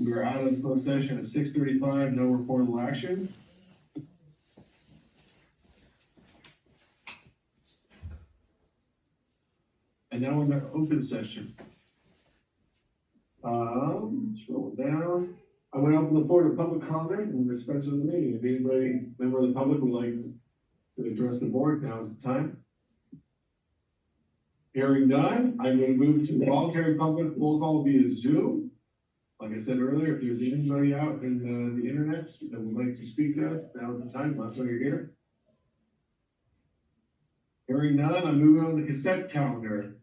We're out of closed session at 6:35, no reportable action. And now we're in the open session. Scroll down. I'm going to open the floor to public comment and dispense with the meeting. If anybody, member of the public would like to address the board, now is the time. Hearing none, I'm going to move to voluntary public roll call via Zoom. Like I said earlier, if there's anybody out in the internet that would like to speak to us, now's the time, last time you're here. Hearing none, I'm moving on the consent calendar.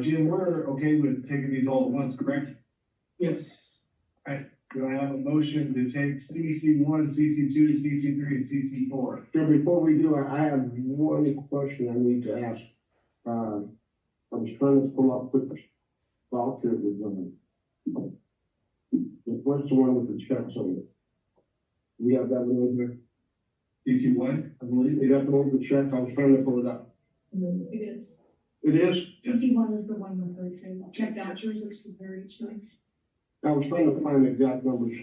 Jim, we're okay with taking these all at once, correct? Yes. All right, do I have a motion to take CC1, CC2, CC3, and CC4? So before we do, I have one question I need to ask. I was trying to come up with voucher with them. What's the one with the checks on it? We have that one over there? CC1, I believe. Is that the one with the checks? I was trying to pull it up. It is. It is? CC1 is the one with the check vouchers that's prepared each night. I was trying to find the exact numbers,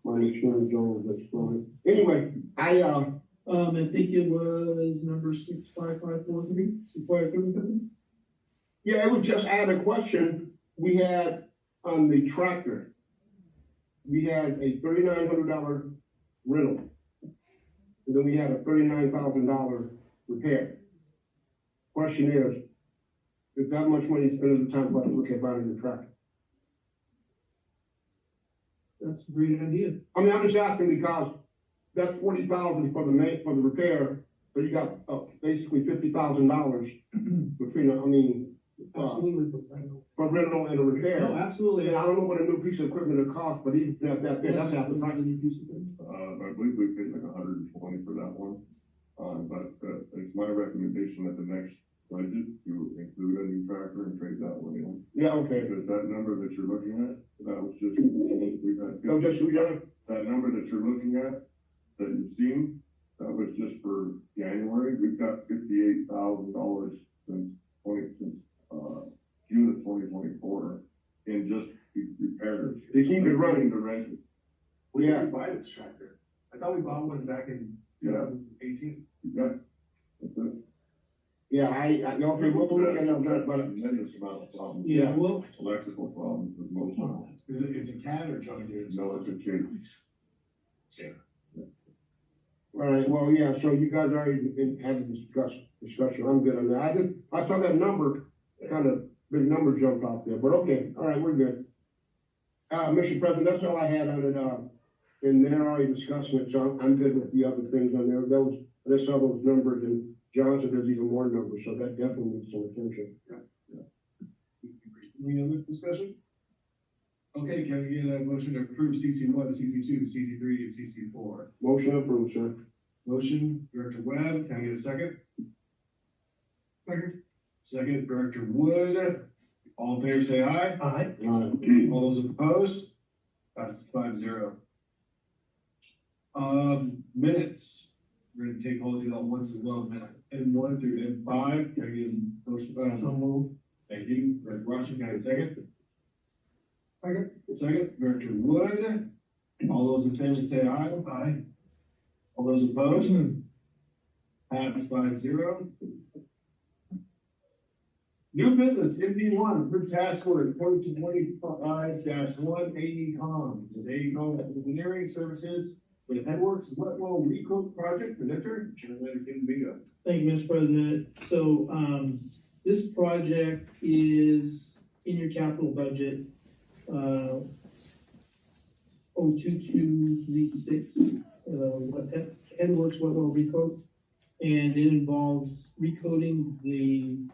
my insurance on this story. Anyway, I think it was number 65543, 65543. yeah, it was just, I had a question. We had on the tractor, we had a $3,900 rental. And then we had a $39,000 repair. Question is that much money spent at the time for us to look at buying the tractor? That's a great idea. I mean, I'm just asking because that's $40,000 for the repair, so you got basically $50,000 between, Absolutely. for rental and a repair. No, absolutely. And I don't know what a new piece of equipment will cost, but even at that bit, that's half the price. I believe we paid like 120 for that one. But it's my recommendation that the next budget, you include a new tractor and trade that one in. Yeah, okay. Because that number that you're looking at, that was just, we've had. No, just, we got it. That number that you're looking at, that you've seen, that was just for January. We've got $58,000 since June of 2024 in just these repairs. They keep it running. The rent. We had to buy this tractor. I thought we bought one back in 2018. Yeah. That's it. Yeah, okay, we'll look at that, but. Tremendous amount of problems. Yeah, well, Electrical problems with most of them. It's a CAD or John Deere? No, it's a kid. Yeah. All right, well, yeah, so you guys already had a discussion, I'm good on that. I saw that number, kind of, big number jumped off there, but okay, all right, we're good. Mr. President, that's all I had on it, and they're already discussing it, so I'm good with the other things on there. I saw those numbers, and John said there's even more numbers, so that definitely needs some attention. Any other discussion? Okay, can I get a motion to approve CC1, CC2, CC3, and CC4? Motion approved, sir. Motion, Director Webb, can I get a second? Second, Director Wood. All in favor, say aye. aye. All those opposed? Passes 5-0. Minutes. We're gonna take all of these at once as well, N1 through N5. Can I get a motion? So move. Thank you. Director Washington, can I get a second? Second, Director Wood. All those in favor say aye. Aye. All those opposed? Pass 5-0. New business, MD1, approved task order 2025-1 AECom, the AECom Engineering Services for the Headworks Wetwell Recoat Project, Director, Chairman Kim Bingo. Thank you, Mr. President. So, this project is in your capital budget, 02236, Headworks Wetwell Recoat. And it involves recoating the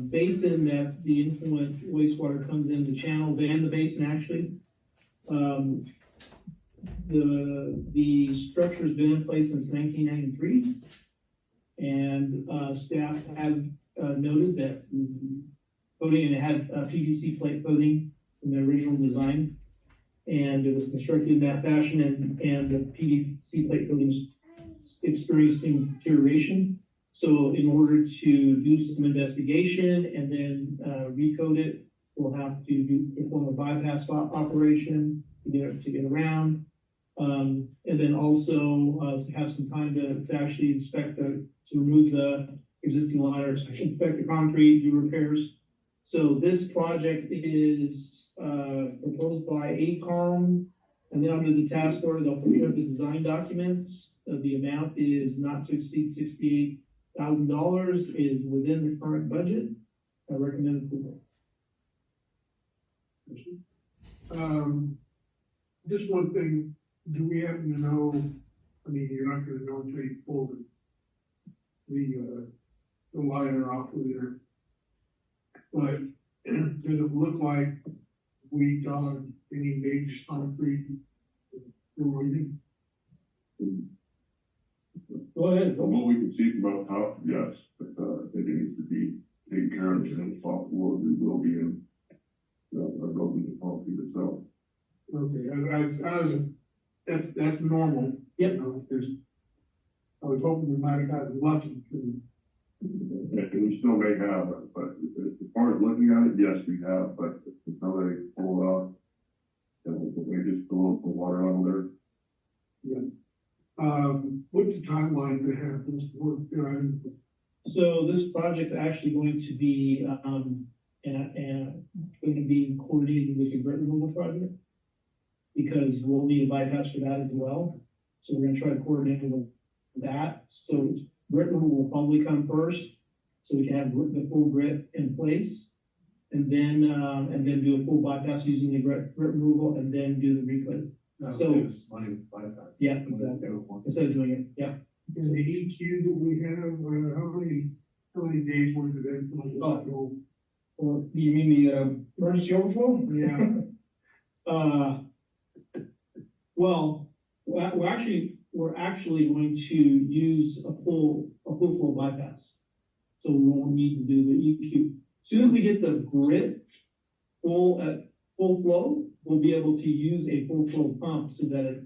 basin that the influent wastewater comes in, the channel and the basin actually. The structure's been in place since 1993. And staff have noted that coating, and it had PVC plate coating in the original design. And it was constructed in that fashion, and the PVC plate coating is experiencing deterioration. So in order to do some investigation and then recoat it, will have to perform a bypass operation to get around. And then also, have some time to actually to remove the existing liners, inspect the concrete, do repairs. So this project is, proposed by AECOM, and then under the task order, they'll prepare the design documents. The amount is not to exceed $68,000, is within the current budget. I recommend approval. Just one thing, do we happen to know, I mean, you're not gonna know until you pull the liner off of there. But does it look like we done any big concrete erosion? Go ahead. From what we can see from out top, yes, but, I think it needs to be taken care of as soon as possible, we will be in, a building the concrete itself. Okay, I was, that's normal. Yep. Because I was hoping we might have gotten lucky. And we still may have, but as far as looking at it, yes, we have, but until they pull it off, we just throw the water on there. What's the timeline to have this work done? So this project's actually going to be, going to be coordinated with the grit removal project, because we'll need a bypass for that as well. So we're gonna try to coordinate with that. So grit removal will probably come first, so we can have the full grit in place. And then do a full bypass using the grit removal, and then do the recoat. So- money with bypass. Yeah, exactly. Instead of doing it, yeah. In the EQ that we have, how many days worth of it? Or you mean the emergency overflow? Yeah. Well, we're actually going to use a full flow bypass. So we won't need to do the EQ. As soon as we get the grit full flow, we'll be able to use a full flow pump so that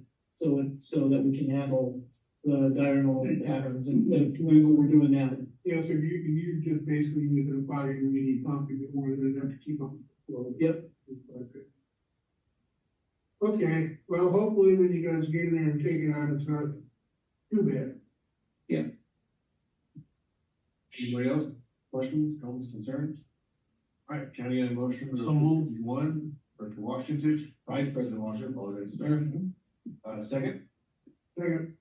we can handle the diurnal patterns and what we're doing now. Yeah, so you just basically use a 5 mini pump to get more than enough to keep up. Yep. Okay, well, hopefully when you guys get in there and take it out, it's not too bad. Anybody else? Questions, comments, concerns? All right, can I get a motion? So moved. One, Director Washington, Vice President Washington, apologize, Stern. Second? Second,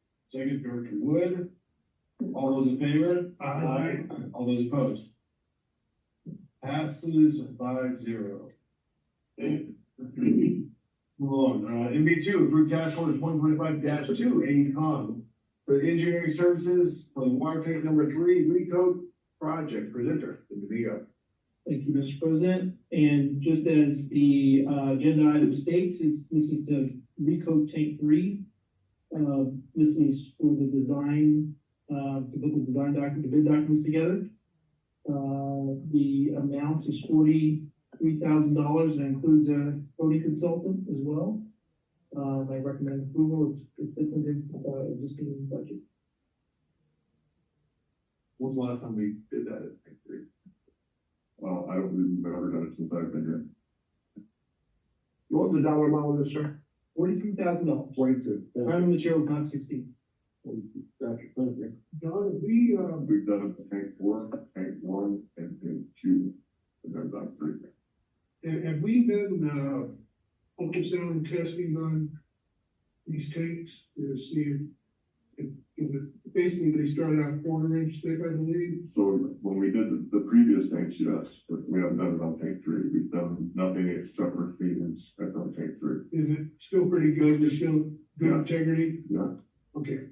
Director Wood. All those in favor? Aye. All those opposed? Passes 5-0. Move on, MB2, approved task order 2025-2, AECOM. For the engineering services for the water tank number 3 recoat project, presenter, Domingo. Thank you, Mr. President. And just as the agenda item states, this is the recoat tank 3. This is for the design, to put the design document, the bid documents together. The amount is $43,000 and includes a coding consultant as well. I recommend approval. It fits into existing budget. When's the last time we did that at tank 3? I don't believe we've ever done it since I've been here. What was the dollar amount on this, sir? $43,000. 22. Time and material not to exceed. Gotcha, thank you. John, We've done it tank 4, tank 1, and tank 2, and then done 3. have we been, focusing on testing on these tanks to see if basically they started out 4-inch thick, I believe? So when we did the previous tanks, yes, but we haven't done it on tank 3. We've done nothing except for feed and spec on tank 3. Is it still pretty good? There's still good Yeah. integrity? Yeah. Okay.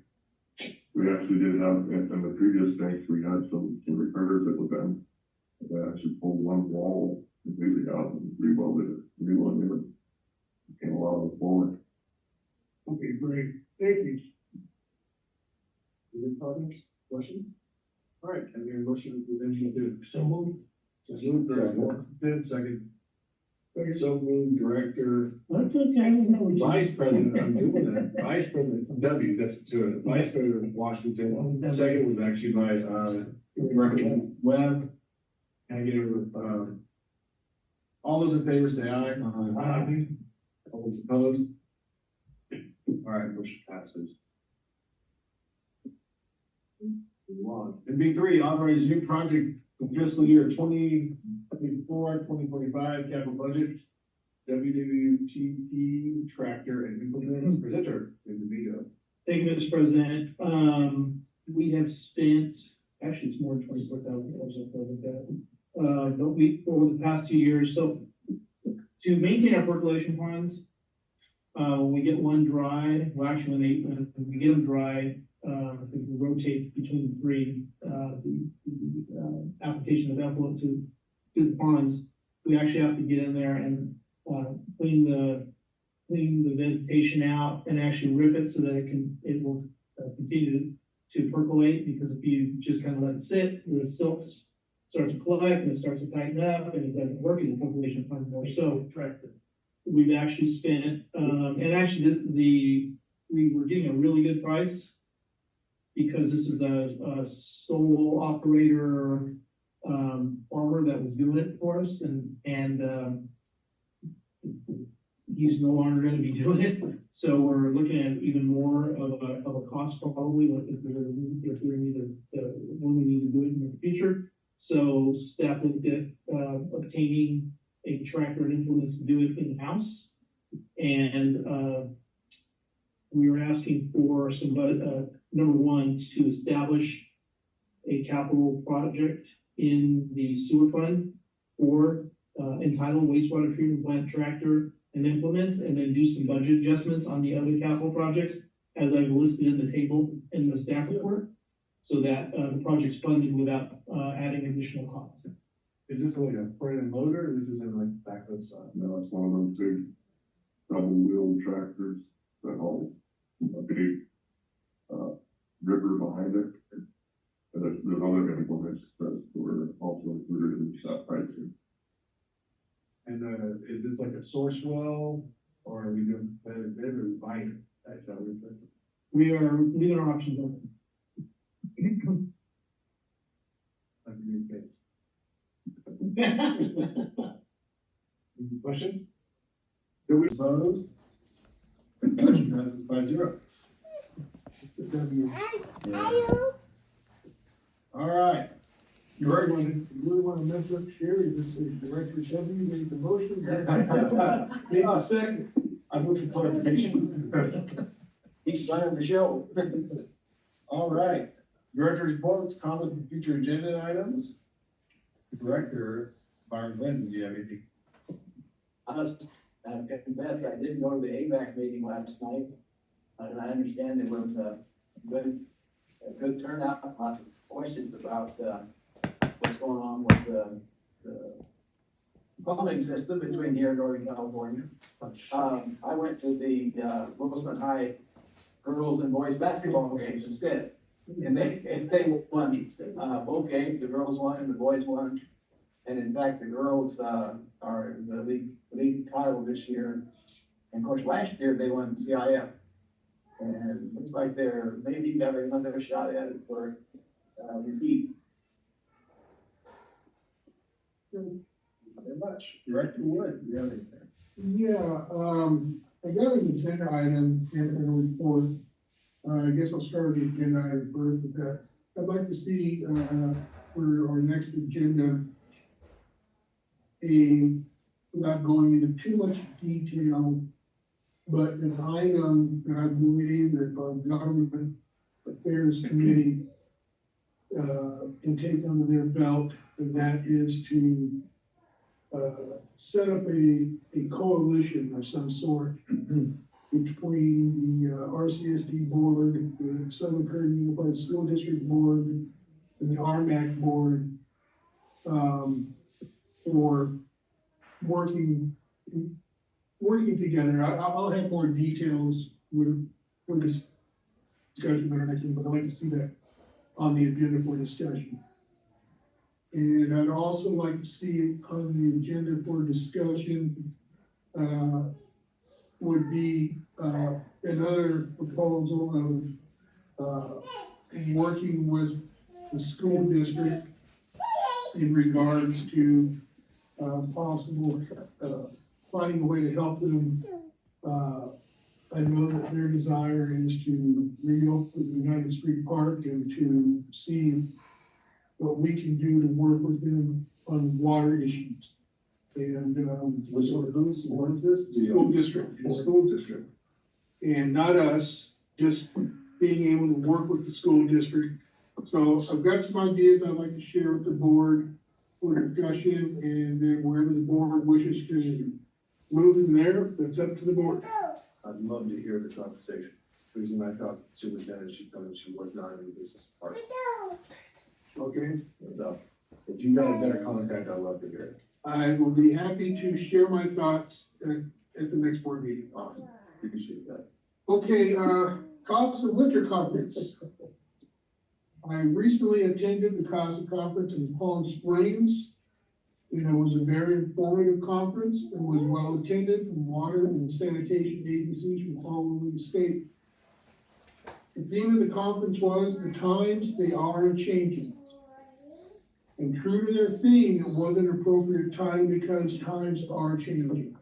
We actually did have, in the previous tanks, we had some repairs that were done. They actually pulled one wall completely out and rewelded it, new one, and it came a lot of forward. Okay, great. Thank you. Any comments, questions? All right, can I get a motion with MB2? So moved. So moved, Director Washington, second. So moved, Director, That's okay. Vice President, I'm doing that, Vice President, it's W's, that's what's doing it, Vice President Washington, second was actually by, Director Webb. Can I get a, All those in favor say aye. Aye. All those opposed? All right, motion passes. Move on. And B three, authorize new project for fiscal year 2024-2025 capital budget. WWTP tractor and implements presenter in the video. Thank you, Mr. President. We have spent, actually, it's more than $24,000 with that. But we, over the past 2 years, so to maintain our percolation ponds, when we get one dry, well, actually, when we get them dry, we rotate between the three, the application of effluent to the ponds. We actually have to get in there and clean the vegetation out and actually rip it so that it will continue to percolate, because if you just kind of let it sit, the silts start to collect and it starts to tighten up and it doesn't work as a percolation pond anymore. So we've actually spent, and actually we were getting a really good price because this is a sole operator farmer that was doing it for us, and he's no longer gonna be doing it. So we're looking at even more of a cost probably if we need when we need to do it in the future. So staff looked at obtaining a tractor and implements to do it in-house. And we were asking for some, number one, to establish a capital project in the sewer fund for entitled wastewater treatment plant tractor and implements, and then do some budget adjustments on the other capital projects as I've listed in the table in the staff report, so that the project's funded without adding additional costs. Is this like a front end loader, or this is in like backhoe style? No, it's one of those big double-wheel tractors that hauls a big, ripper behind it. And there's other implements that were also included in that pricing. And is this like a source well, or are we doing better bid or buying it? Is that what we're doing? We are leaving our options open. Like a new case. Any questions? Do we oppose? Motion passes 5-0. All right. You really wanna mess up Sherry, just say Director Chevy made the motion. Need a second. I move for clarification. He's running the show. All right. Director's reports, comments, and future agenda items. Director Byron Glenn, do you have anything? I confess, I didn't go to the ABAC meeting last night, and I understand it was a good turnout, lots of questions about, what's going on with the plumbing system between here and Northern California. I went to the, Wilson High girls and boys basketball games instead, and they won, both games, the girls won and the boys won. And in fact, the girls, are the league title this year. And of course, last year they won CIF. And looks like they're maybe got another shot at it for, repeat. Very much. Director Wood, do you have anything? Yeah, I got an agenda item and a report. I guess I'll start with the agenda item first with that. I'd like to see, for our next agenda, without going into too much detail, but an item that I believe that our government affairs committee can take under their belt, and that is to set up a coalition of some sort between the RCSD board, the Southern Curry Unified School District board, and the RMAC board, for working together. I'll have more details for this discussion on our next one, but I'd like to see that on the agenda for discussion. And I'd also like to see it on the agenda for discussion, would be, another proposal of, working with the school district in regards to, possible, finding a way to help them. I know that their desire is to reopen the United Street Park and to see what we can do to work with them on water issues. And, Which one, what is this? school district, the school district. And not us, just being able to work with the school district. So I've got some ideas I'd like to share with the board for discussion, and then wherever the board wishes to move in there, that's up to the board. I'd love to hear the conversation. The reason I talked to the superintendent, she told me she was not in the business part. Okay, So, if you got a better contact, I'd love to hear it. I will be happy to share my thoughts at the next board meeting. Awesome, appreciate that. Okay, CASA Winter Conference. I recently attended the CASA conference in Palm Springs. You know, it was a very informative conference and was well attended from water and sanitation agencies from all over the state. The theme of the conference was the times they are changing. And true to their theme, it was an appropriate time because times are changing.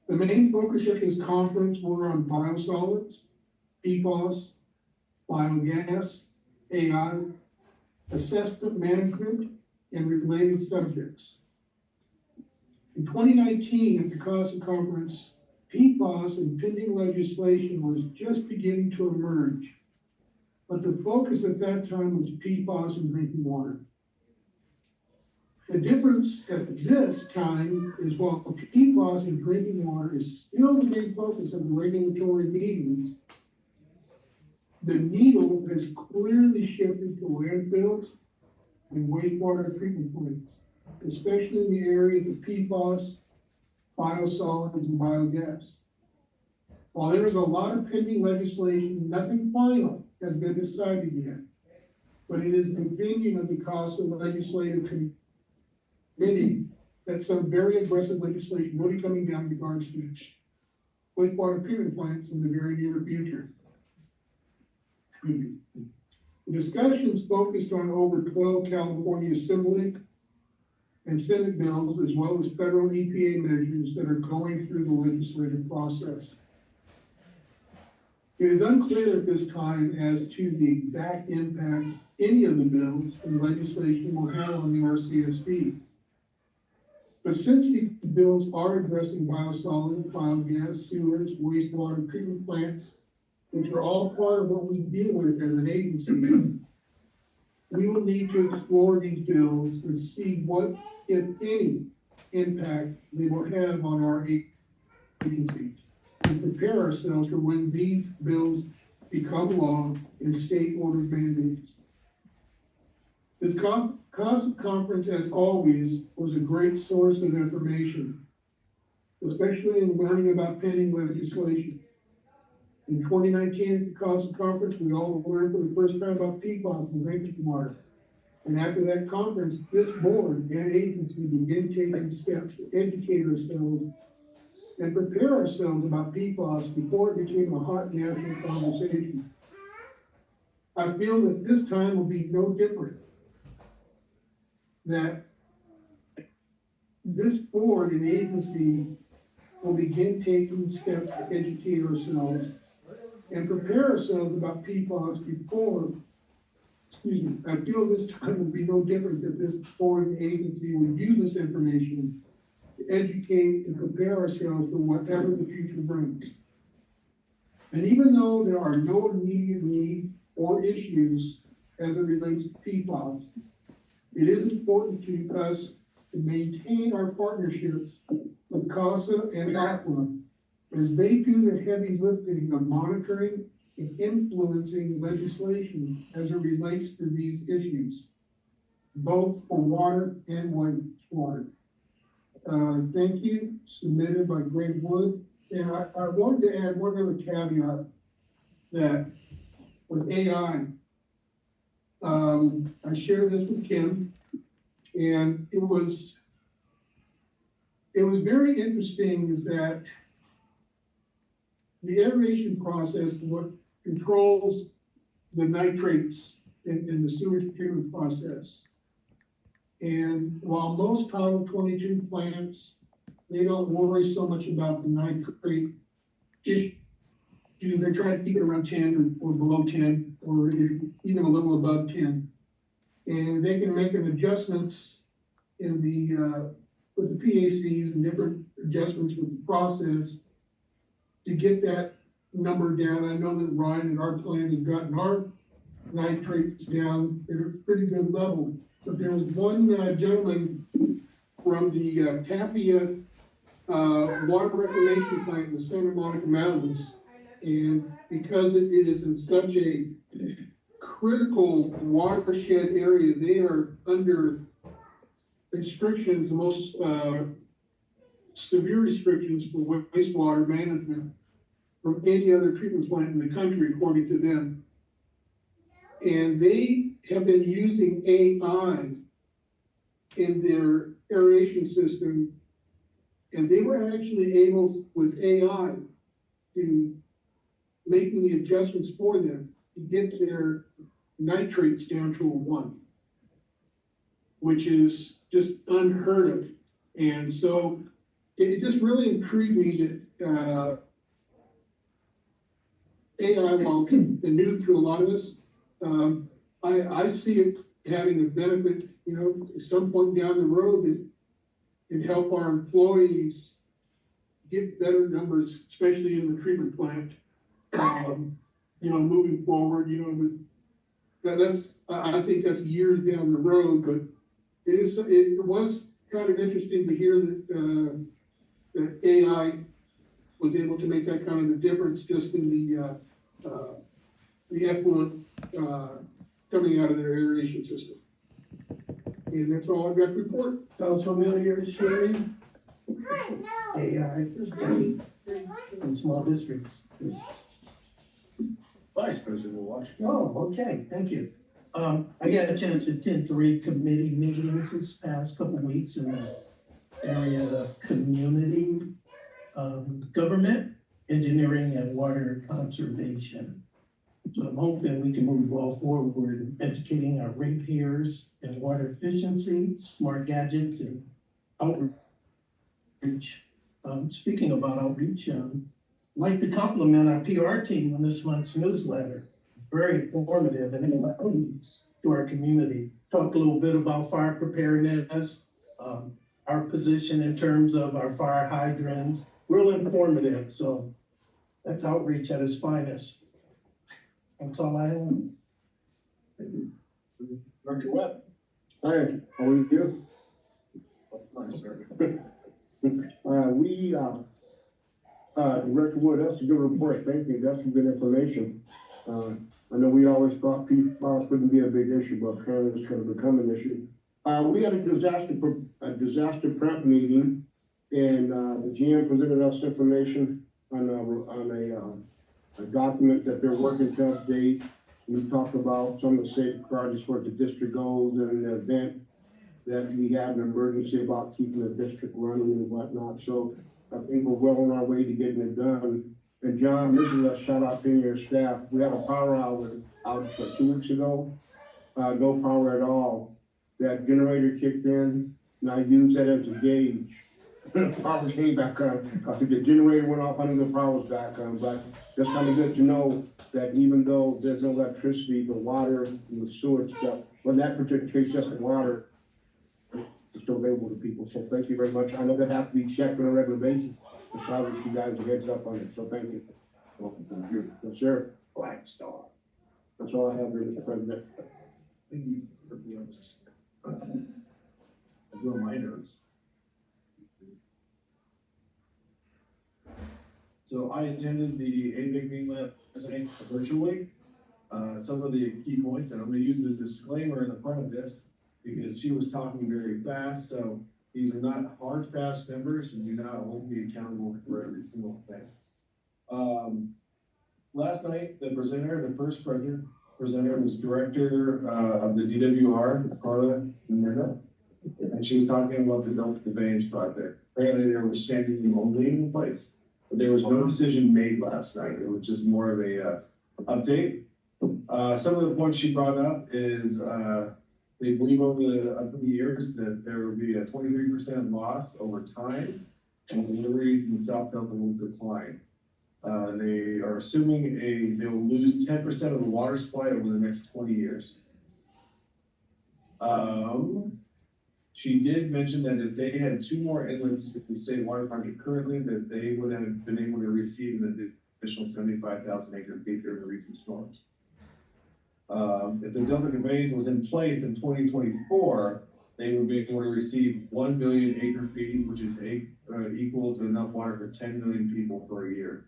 The main focus of this conference were on biosolids, PFAS, biogas, AI, assessment management, and related subjects. In 2019, at the CASA conference, PFAS and pending legislation was just beginning to emerge. But the focus at that time was PFAS in drinking water. The difference at this time is while PFAS in drinking water is still the main focus of the regulatory meetings, the needle has clearly shifted to landfills and wastewater treatment plants, especially in the areas of PFAS, biosolids, and biogas. While there is a lot of pending legislation, nothing final has been decided yet. But it is the opinion of the CASA Legislative Committee that some very aggressive legislation will be coming down in regards to wastewater treatment plants in the very near future. The discussions focused on over 12 California Assembly and Senate bills, as well as federal EPA measures that are going through the legislative process. It is unclear at this time as to the exact impact any of the bills and legislation will have on the RCSD. But since these bills are addressing biosolids, biogas, sewers, wastewater treatment plants, which are all part of what we deal with as an agency, we will need to explore these bills and see what, if any, impact they will have on our agencies, and prepare ourselves for when these bills become law and state ordered mandates. This CASA conference, as always, was a great source of information, especially in learning about pending legislation. In 2019 at the CASA conference, we all learned for the first time about PFAS and drinking water. And after that conference, this board and agency began taking steps to educate ourselves and prepare ourselves about PFAS before it became a hot national conversation. I feel that this time will be no different. That this board and agency will begin taking steps to educate ourselves and prepare ourselves about PFAS before, I feel this time will be no different that this foreign agency will use this information to educate and prepare ourselves for whatever the future brings. And even though there are no immediate needs or issues as it relates to PFAS, it is important to us to maintain our partnerships with CASA and ACWA as they do the heavy lifting of monitoring and influencing legislation as it relates to these issues, both for water and wastewater. Thank you, submitted by Greg Wood. And I wanted to add one other caveat that with AI, I shared this with Kim, and it was very interesting is that the aeration process, what controls the nitrates in the sewage treatment process, And while most Title 22 plants, they don't worry so much about the nitrate issue, they try to keep it around 10 or below 10, or even a little above 10. And they can make an adjustments in the, with the PACs and different adjustments with the process to get that number down. I know that Ryan at our plant has gotten our nitrates down at a pretty good level. But there was one gentleman from the Tapia water reclamation plant in the Santa Monica Mountains. And because it is in such a critical watershed area, they are under restrictions, the most severe restrictions for wastewater management from any other treatment plant in the country, according to them. And they have been using AI in their aeration system, and they were actually able, with AI, to making the adjustments for them to get their nitrates down to a 1, which is just unheard of. And so it just really intrigued me that AI, while new to a lot of us, I see it having a benefit, you know, at some point down the road that can help our employees get better numbers, especially in the treatment plant. You know, moving forward, you know, but I think that's years down the road, but it was kind of interesting to hear that, that AI was able to make that kind of a difference just in the effluent, coming out of their aeration system. And that's all I've got to report. Sounds familiar, Sherry? AI in small districts. Vice President Washington. Oh, okay, thank you. I got a chance to attend 3 committee meetings this past couple weeks in the area of community, government, engineering, and water conservation. So I'm hoping we can move well forward in educating our ratepayers in water efficiency, smart gadgets, and outreach. Speaking about outreach, I'd like to compliment our PR team on this month's newsletter. Very informative and enlightening to our community. Talked a little bit about fire preparedness, our position in terms of our fire hydrants, real informative. So that's outreach at its finest. That's all I have. Dr. Webb. Hi, how are you? Nice, sir. Director Wood, that's a good report, thank you, that's some good information. I know we always thought PFAS wouldn't be a big issue, but apparently it's kind of become an issue. We had a disaster prep meeting, and the GM presented us information on a document that they're working to update. We talked about some of the safety projects where the district goes and the event that we had an emergency about keeping the district running and whatnot. So I think we're well on our way to getting it done. And John, this is a shout out to your staff. We had a power outage 2 weeks ago. No power at all. That generator kicked in, and I used that as a gauge. Power came back on. I said the generator went off, I knew the power was back on. But it's kind of good to know that even though there's no electricity, the water and the sewage stuff, well, in that particular case, just the water is still available to people. So thank you very much. I know that has to be checked on a regular basis. So I'll give you guys a heads up on it. So thank you. Thank you. Yes, sir. Black Star. That's all I have here, Mr. President. Thank you for being honest. I do my notes. So I attended the ABIC meeting last night virtually. Some of the key points, and I'm gonna use the disclaimer in the front of this because she was talking very fast, so these are not hard, fast numbers and do not hold me accountable for every single thing. Last night, the first presenter was director of the DWR, Carla Nerda, and she was talking about the Delta Conveyance project. Apparently there was standing room only in place, but there was no decision made last night. It was just more of a update. Some of the points she brought up is They believe over the years that there will be a 23% loss over time, and deliveries in South Delta will decline. They are assuming they'll lose 10% of the water supply over the next 20 years. She did mention that if they had 2 more inlets in the state water project currently, that they would have been able to receive an additional 75,000 acre feet during the recent storms. If the Delta conveyance was in place in 2024, they would be able to receive 1 billion acre feet, which is equal to enough water for 10 million people per year.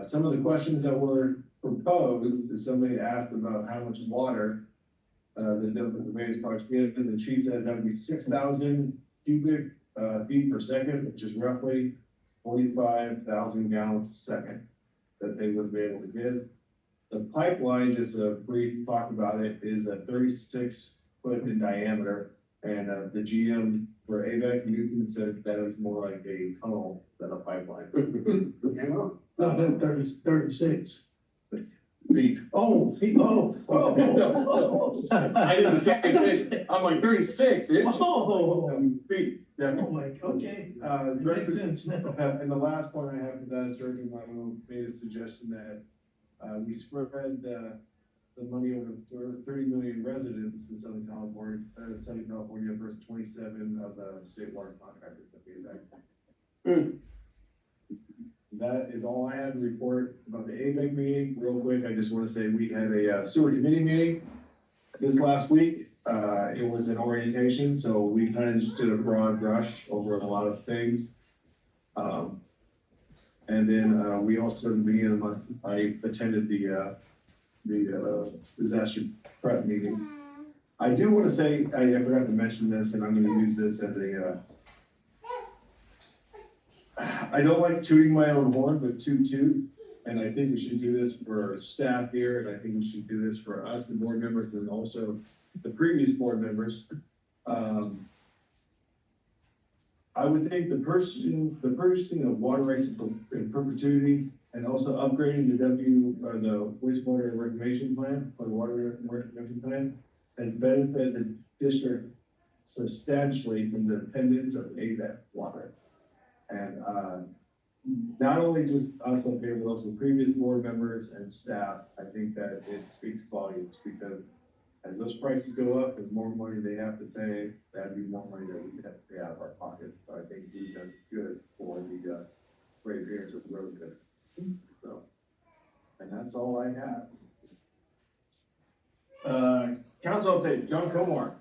Some of the questions that were proposed, if somebody asked about how much water the Delta conveyance project gives, and she said that would be 6,000 cubic feet per second, which is roughly 45,000 gallons a second that they would be able to give. The pipeline, just a brief talk about it, is a 36-foot in diameter, and the GM for AVEC Newton said that it was more like a tunnel than a pipeline. No, 36. Feet. Oh, feet, oh. I did the same thing. I'm like 36 inches. Oh, Feet. Yeah. oh my, okay, Director, makes sense now. and the last point I have for that is Director Milo made a suggestion that we spread the money over 30 million residents in Southern California versus 27 of the state water contractors that we had. That is all I had to report about the AVEC meeting. Real quick, I just want to say we had a sewer committee meeting this last week. It was an orientation, so we kind of just did a broad brush over a lot of things. And then we also, at the beginning of the month, I attended the disaster prep meeting. I do want to say, I forgot to mention this, and I'm going to use this as a, I don't like tooting my own horn, but toot, and I think we should do this for staff here, and I think we should do this for us, the board members, and also the previous board members. I would think the purchasing of water rights in perpetuity and also upgrading the wastewater reclamation plan or the water reclamation plan has benefited the district substantially from the dependence of AVEC water. And not only just us up here, but also previous board members and staff, I think that it speaks volumes because as those prices go up, the more money they have to pay, that'd be more money that we have to pay out of our pocket. So I think we've done good for the ratepayers of the road there. So, and that's all I have. Council update, John Comar.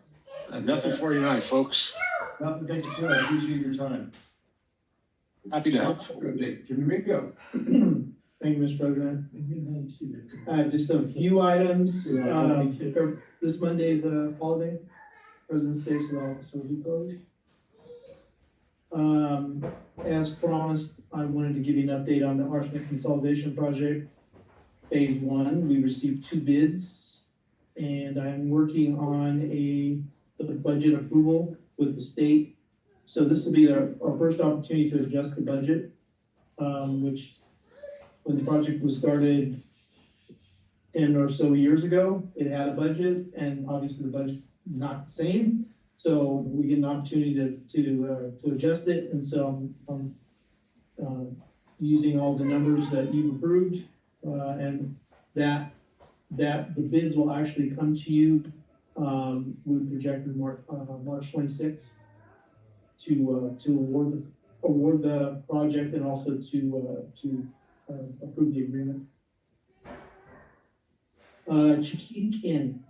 Nothing for you tonight, folks. Nothing, thank you, sir. I appreciate your time. Happy to help. Update, Jimmy Mingo. Thank you, Mr. President. Just a few items, this Monday is a holiday, President's Day, so the office will be closed. As promised, I wanted to give you an update on the arsenic consolidation project. Phase 1, we received 2 bids, and I'm working on the budget approval with the state. So this will be our first opportunity to adjust the budget, which when the project was started 10 or so years ago, it had a budget, and obviously the budget's not the same. So we get an opportunity to adjust it, and so I'm using all the numbers that you've approved, and that the bids will actually come to you. We projected March 26th to award the project and also to approve the agreement. Chiquita Canyon.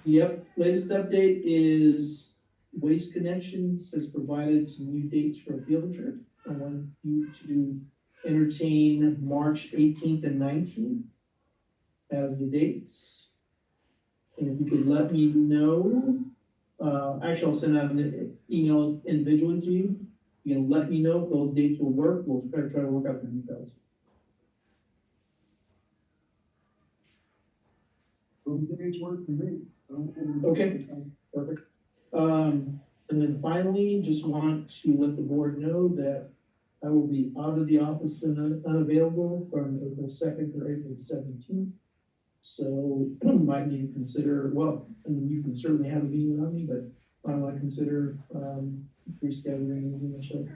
Yep, latest update is Waste Connections has provided some new dates for a field trip. I want you to entertain March 18th and 19th as the dates. And if you could let me know, actually I'll send out an email individually to you. You can let me know if those dates will work. We'll try to work out the details. Okay, perfect. And then finally, just want to let the board know that I will be out of the office and unavailable from April 2nd or April 17th. So might need to consider, well, and you can certainly have a meeting on me, but I might consider, rescheduling the initial.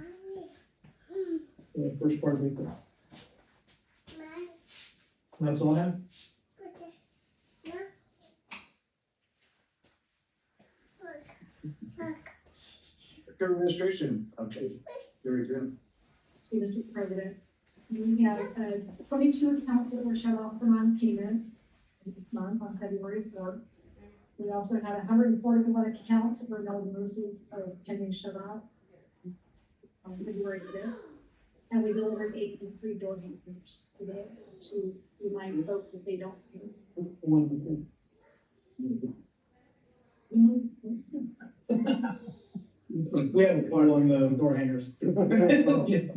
The first part of April. That's all I have. Current administration, okay, very good. Mr. President, we have, 22 accounts that were shut off for non-payment this month on February 4th. We also had 141 accounts that were no notices of pending shut off on February 5th. And we delivered 83 door hangers today to remind folks that they don't pay. We have a part on the door hangers. Yeah.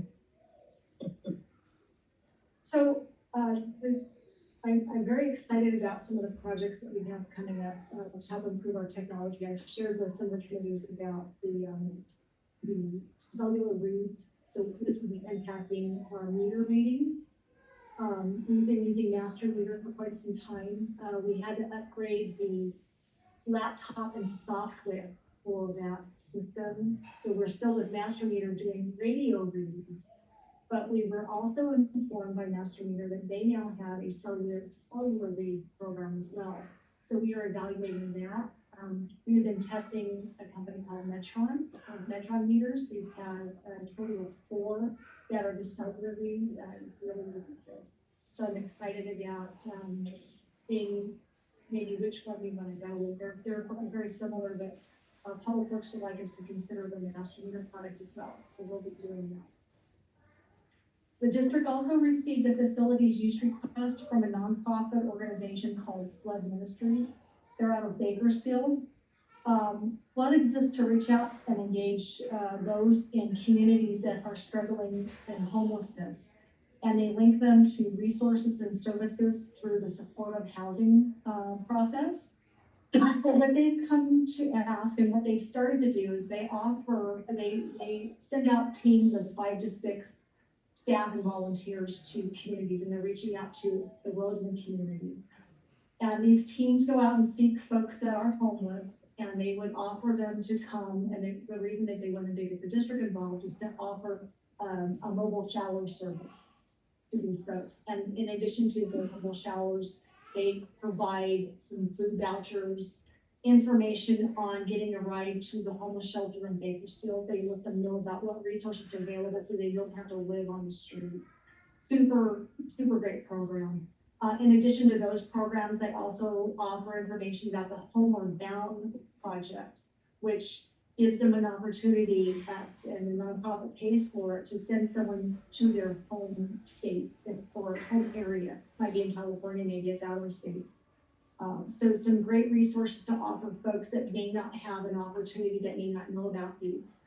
So, I'm very excited about some of the projects that we have coming up, to help improve our technology. I've shared with some of the committees about the cellular reads. So this will be impacting our meter reading. We've been using Master Meter for quite some time. We had to upgrade the laptop and software for that system. So we're still with Master Meter doing radio reads. But we were also informed by Master Meter that they now have a cellular read program as well. So we are evaluating that. We've been testing a company called Metron meters. We've had a total of 4 that are just cellular reads and really good. So I'm excited about seeing maybe which one we want to go with. They're very similar, but Public Works would like us to consider the Master Meter product as well. So we'll be doing that. The district also received a facilities use request from a nonprofit organization called Flood Ministries. They're out of Bakersfield. Flood exists to reach out and engage those in communities that are struggling in homelessness. And they link them to resources and services through the supportive housing process. And what they've come to ask and what they've started to do is they send out teams of 5 to 6 staff and volunteers to communities, and they're reaching out to the Roseman community. And these teams go out and seek folks that are homeless, and they would offer them to come, and the reason that they wanted to get the district involved is to offer a mobile shower service to these folks. And in addition to the mobile showers, they provide some food vouchers, information on getting a ride to the homeless shelter in Bakersfield. They let them know about what resources are available so they don't have to live on the street. Super, super great program. In addition to those programs, they also offer information about the Homeward Bound project, which gives them an opportunity, and the nonprofit pays for it, to send someone to their home state or home area. Might be in California, maybe it's out of state. So some great resources to offer folks that may not have an opportunity, that may not know about these.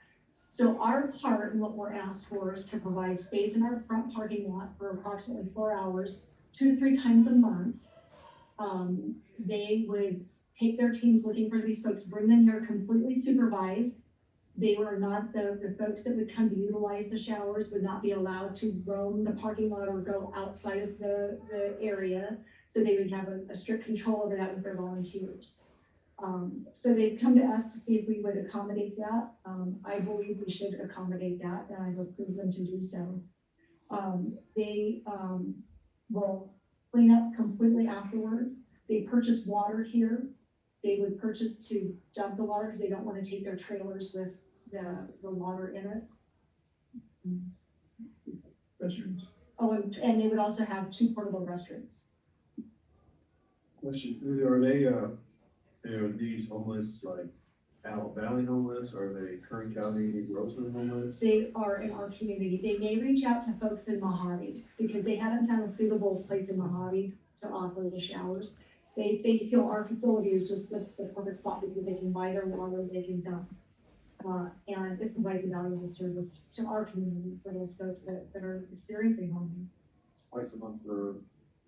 So our part and what we're asked for is to provide space in our front parking lot for approximately 4 hours, 2 to 3 times a month. They would take their teams looking for these folks, bring them here completely supervised. They were not, the folks that would come to utilize the showers would not be allowed to roam the parking lot or go outside of the area. So they would have a strict control over that with their volunteers. So they've come to us to see if we would accommodate that. I believe we should accommodate that, and I've approved them to do so. They will clean up completely afterwards. They purchase water here. They would purchase to dump the water because they don't want to take their trailers with the water in it. Restrooms. Oh, and they would also have 2 portable restrooms. Question, are they, these homeless, like, Antelope Valley homeless, or are they Kern County, Roseman homeless? They are in our community. They may reach out to folks in Mojave because they haven't found a suitable place in Mojave to offer the showers. They feel our facility is just the perfect spot because they can buy their water, they can dump. And it provides a valuable service to our community for those folks that are experiencing homelessness. It's twice a month for,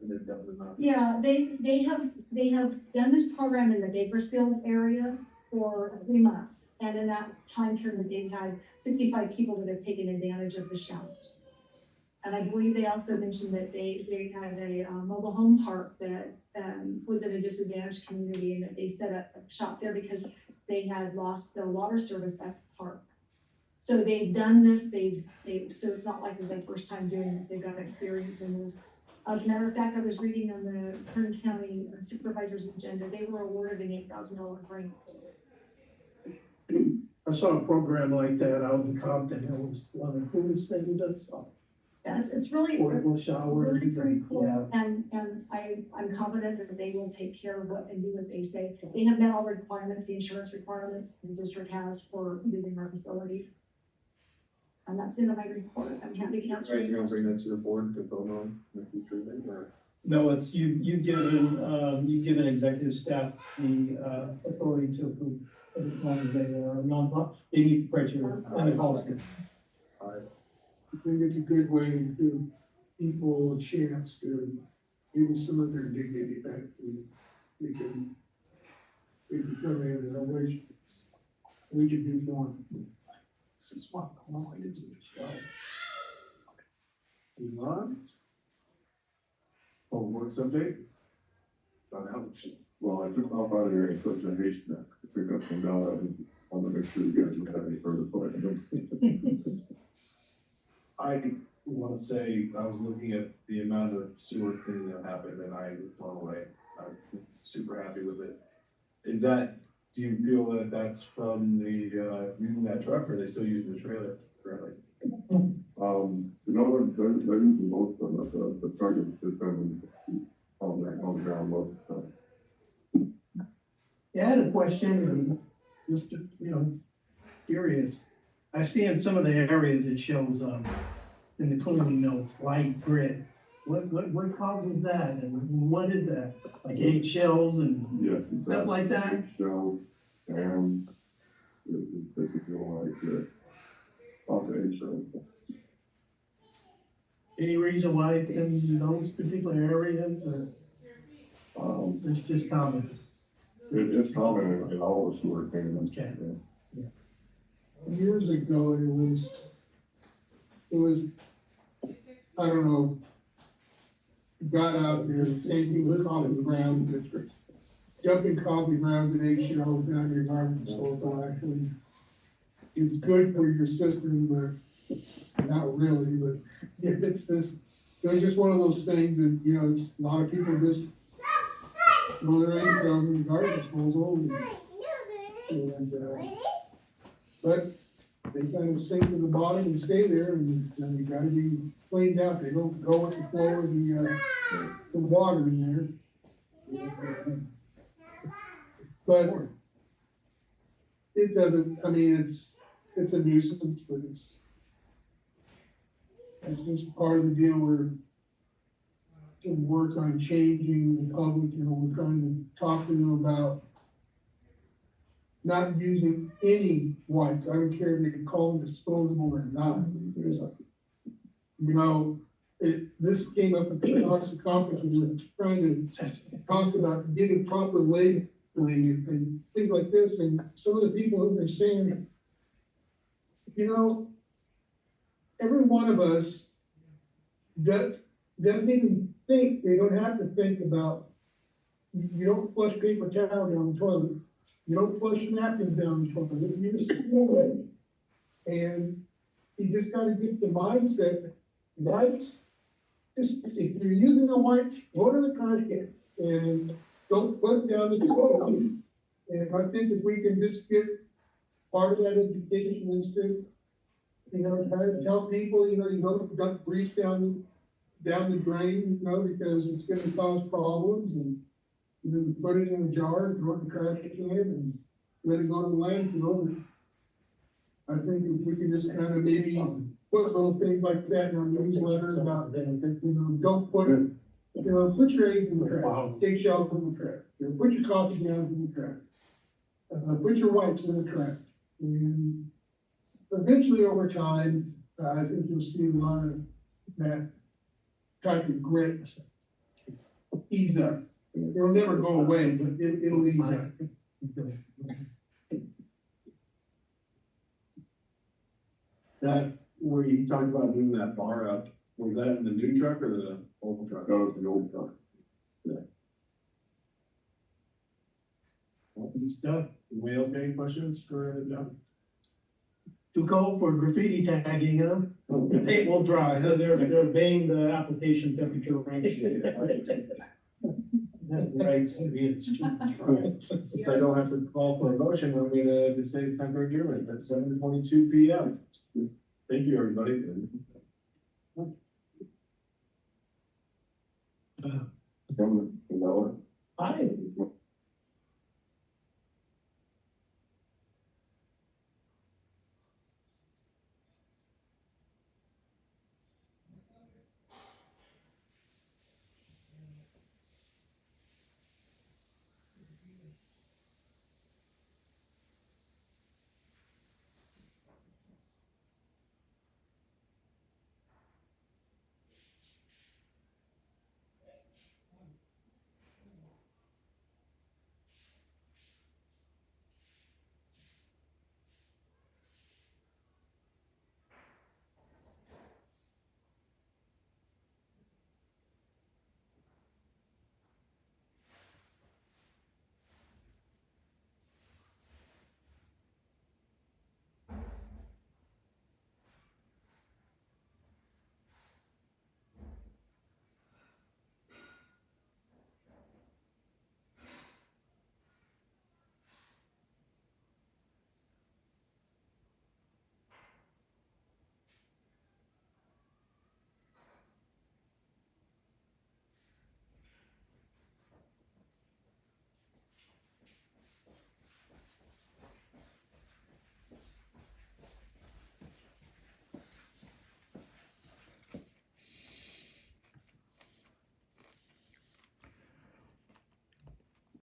and they've done them out. Yeah, they have done this program in the Bakersfield area for 3 months. And in that time period, they've had 65 people that have taken advantage of the showers. And I believe they also mentioned that they had a mobile home park that, was in a disadvantaged community, and that they set up shop there because they had lost their water service at the park. So they've done this, so it's not like it's their first time doing this, they've got experience in this. As a matter of fact, I was reading on the Kern County Supervisor's agenda, they were awarded an $8,000 grant. I saw a program like that out in Compton. It was one of the coolest things I saw. Yes, it's really, Portable showers. really pretty and- cool, yeah. and I'm confident that they will take care of what and do what they say. They have met all requirements, the insurance requirements the district has for using our facility. And that's the end of my report. I'm happy to answer. Right, you're gonna bring that to the board to vote on in the future then, or? No, it's, you've given executive staff the, authority to approve as long as they are non-profit, they meet the criteria and the policy. I think it's a good way to give people a chance to give some of their dignity back. We can come in and always, we can do more. This is what I wanted to show. Move on. Homework subject? Done out. Well, I took off out of here in such a haste to pick up some data. I want to make sure you guys don't have any further questions. I want to say, I was looking at the amount of sewer cleaning that happened and I was blown away. I'm super happy with it. Is that, do you feel that that's from the, using that truck, or are they still using the trailer currently? They're using most of them, the target system on the ground most of the time. Yeah, I had a question, and just, curious. I see in some of the areas it shows, in the cleaning notes, light grit. What causes that, and what is that? Like eggshells and Yes, it's stuff like that? shells and it's basically like off the eggshells. Any reason why it's in those particular areas, or it's just common? It's common in all the sewer cleaning. Okay. Years ago, it was, I don't know, got out there, same thing with coffee grounds, district. Dumping coffee grounds and eggshells down your garbage disposal actually is good for your system, but not really, but if it's just one of those things that, it's, a lot of people just throw their eggshells in the garbage disposal but they kind of sink to the bottom and stay there, and they gotta be cleaned out. They don't go with the flow of the water in there. But it doesn't, I mean, it's a nuisance, but it's just part of the deal where to work on changing the public, we're trying to talk to them about not using any wipes. I don't care if they can call them disposable or not. This came up at the Knox conference, we were trying to talk about getting proper labeling and things like this, and some of the people who are saying, every one of us doesn't even think, they don't have to think about, you don't flush paper towel down the toilet. You don't flush napkins down the toilet, you just throw it. And you just gotta get the mindset, wipes, just, if you're using a wipe, go to the trash can and don't put it down the toilet. And I think if we can just get part of that education instead, try to tell people, you don't dump grease down the drain, because it's gonna cause problems, and put it in a jar, throw it in the trash can, and let it go to the landfill. I think if we can just kind of maybe put little things like that in our newsletter about, don't put it, put your eggs in the trash, take shells in the trash, put your coffee down in the trash, put your wipes in the trash. And eventually, over time, I think you'll see a lot of that type of grit ease up. It'll never go away, but it'll ease up. That, where you talked about doing that bar up, Was that in the new truck or the old truck? That was the old truck. Good stuff. Anybody else got any questions for John? Too cold for graffiti tagging, huh? The paint will dry. So they're obeying the application temperature range. Right, so it's too. Since I don't have to call for a motion, I'm gonna just say it's time for adjournment at 7:22 PM. Thank you, everybody. You know, Hi.